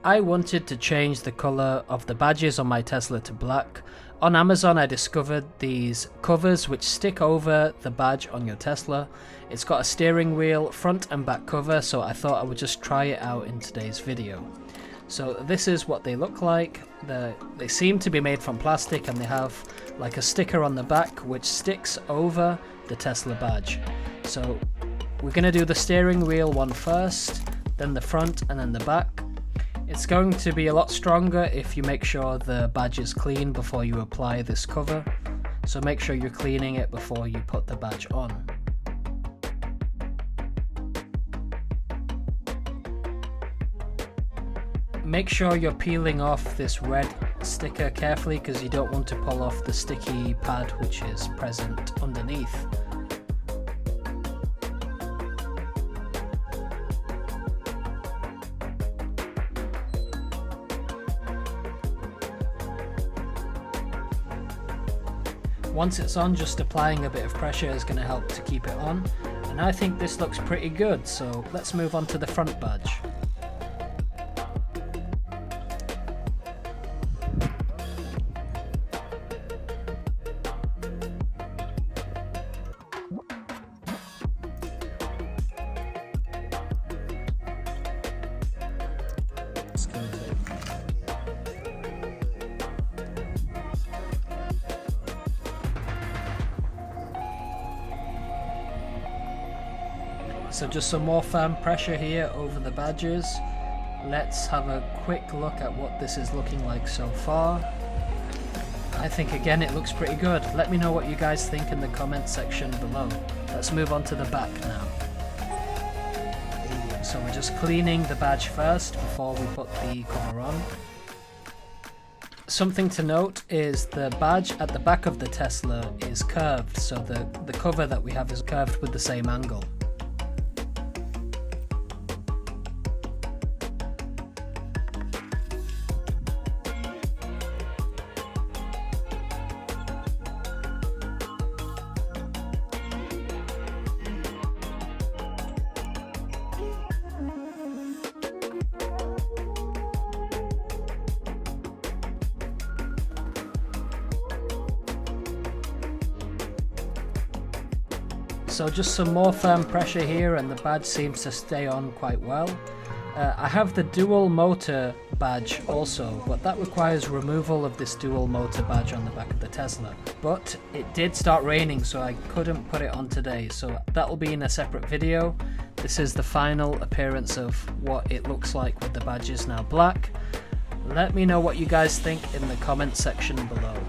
I wanted to change the colour of the badges on my Tesla to black. On Amazon I discovered these covers which stick over the badge on your Tesla. It's got a steering wheel, front and back cover, so I thought I would just try it out in today's video. So this is what they look like. They seem to be made from plastic and they have like a sticker on the back which sticks over the Tesla badge. So we're going to do the steering wheel one first, then the front and then the back. It's going to be a lot stronger if you make sure the badge is clean before you apply this cover. So make sure you're cleaning it before you put the badge on. Make sure you're peeling off this red sticker carefully because you don't want to pull off the sticky pad which is present underneath. Once it's on, just applying a bit of pressure is going to help to keep it on, and I think this looks pretty good, so let's move on to the front badge. So just some more firm pressure here over the badges. Let's have a quick look at what this is looking like so far. I think again it looks pretty good. Let me know what you guys think in the comment section below. Let's move on to the back now. So we're just cleaning the badge first before we put the cover on. Something to note is the badge at the back of the Tesla is curved, so the cover that we have is curved with the same angle. So just some more firm pressure here and the badge seems to stay on quite well. I have the dual motor badge also, but that requires removal of this dual motor badge on the back of the Tesla. But it did start raining, so I couldn't put it on today, so that will be in a separate video. This is the final appearance of what it looks like with the badges now black. Let me know what you guys think in the comment section below.